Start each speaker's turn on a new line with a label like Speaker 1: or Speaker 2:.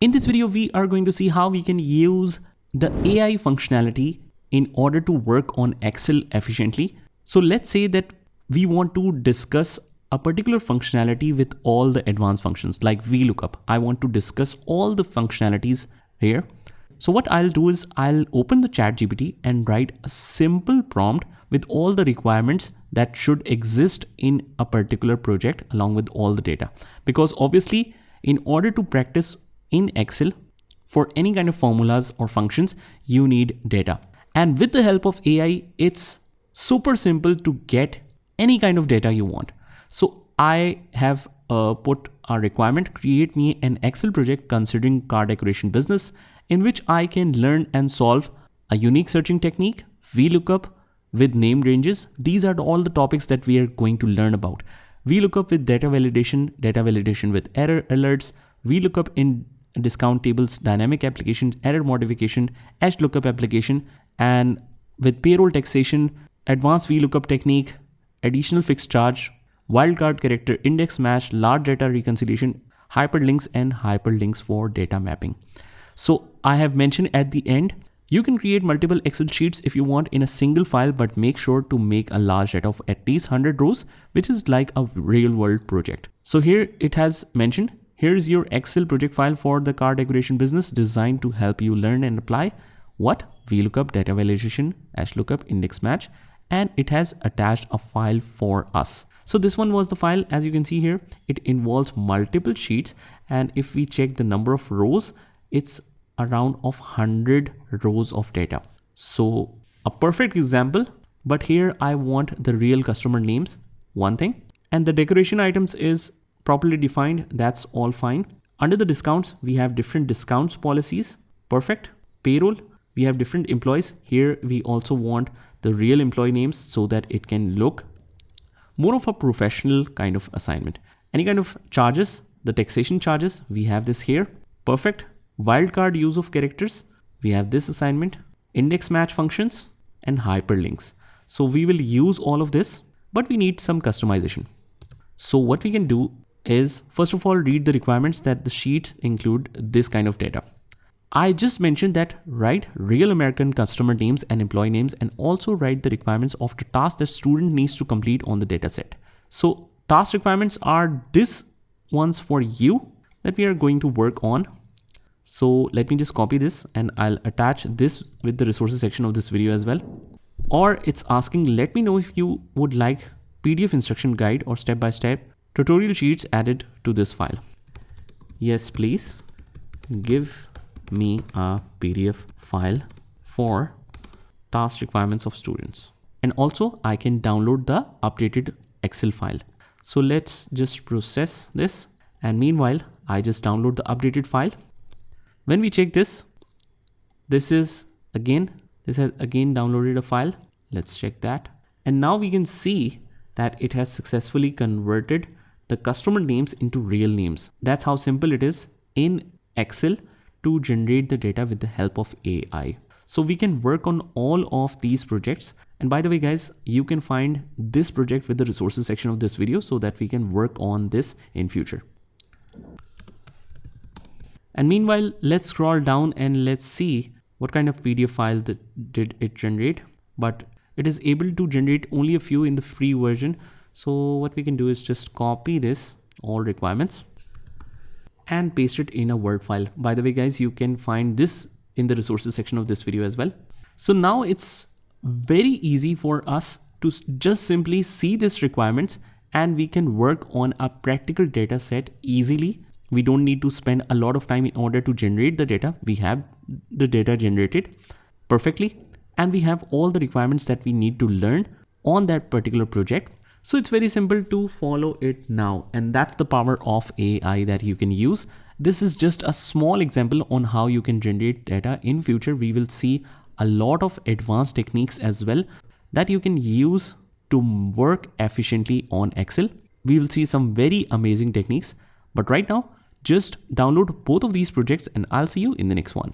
Speaker 1: In this video, we are going to see how we can use the AI functionality in order to work on Excel efficiently. So let's say that we want to discuss a particular functionality with all the advanced functions like VLOOKUP. I want to discuss all the functionalities here. So what I'll do is I'll open the ChatGPT and write a simple prompt with all the requirements that should exist in a particular project along with all the data. Because obviously, in order to practice in Excel for any kind of formulas or functions, you need data. And with the help of AI, it's super simple to get any kind of data you want. So I have put a requirement, create me an Excel project considering car decoration business, in which I can learn and solve a unique searching technique, VLOOKUP with named ranges. These are all the topics that we are going to learn about. VLOOKUP with data validation with error alerts, VLOOKUP in discount tables, dynamic application, error modification, HLOOKUP application, and with payroll taxation, advanced VLOOKUP technique, additional fixed charge, wildcard character index match, large data reconciliation, hyperlinks, and hyperlinks for data mapping. So I have mentioned at the end, you can create multiple Excel sheets if you want in a single file, but make sure to make a large data of at least 100 rows, which is like a real world project. So here it has mentioned, here's your Excel project file for the car decoration business designed to help you learn and apply what? VLOOKUP, data validation, HLOOKUP, index match, and it has attached a file for us. So this one was the file. As you can see here, it involves multiple sheets. And if we check the number of rows, it's around of 100 rows of data. So a perfect example, but here I want the real customer names, one thing, and the decoration items is properly defined. That's all fine. Under the discounts, we have different discounts policies. Perfect. Payroll, we have different employees. Here we also want the real employee names so that it can look more of a professional kind of assignment. Any kind of charges, the taxation charges, we have this here. Perfect. Wildcard use of characters, we have this assignment, index match functions, and hyperlinks. So we will use all of this, but we need some customization. So what we can do is, first of all, read the requirements that the sheet include this kind of data. I just mentioned that write real American customer names and employee names, and also write the requirements of the task that student needs to complete on the data set. So task requirements are this ones for you that we are going to work on. So let me just copy this and I'll attach this with the resources section of this video as well. Or it's asking, let me know if you would like PDF instruction guide or step-by-step tutorial sheets added to this file. Yes, please give me a PDF file for task requirements of students. And also I can download the updated Excel file. So let's just process this. And meanwhile, I just download the updated file. When we check this, this has again downloaded a file. Let's check that. And now we can see that it has successfully converted the customer names into real names. That's how simple it is in Excel to generate the data with the help of AI. So we can work on all of these projects. And by the way, guys, you can find this project with the resources section of this video so that we can work on this in future. And meanwhile, let's scroll down and let's see what kind of PDF file did it generate. But it is able to generate only a few in the free version. So what we can do is just copy this, all requirements, and paste it in a Word file. By the way, guys, you can find this in the resources section of this video as well. So now it's very easy for us to just simply see this requirements and we can work on a practical data set easily. We don't need to spend a lot of time in order to generate the data. We have the data generated perfectly, and we have all the requirements that we need to learn on that particular project. So it's very simple to follow it now. And that's the power of AI that you can use. This is just a small example on how you can generate data. In future, we will see a lot of advanced techniques as well that you can use to work efficiently on Excel. We will see some very amazing techniques. But right now, just download both of these projects and I'll see you in the next one.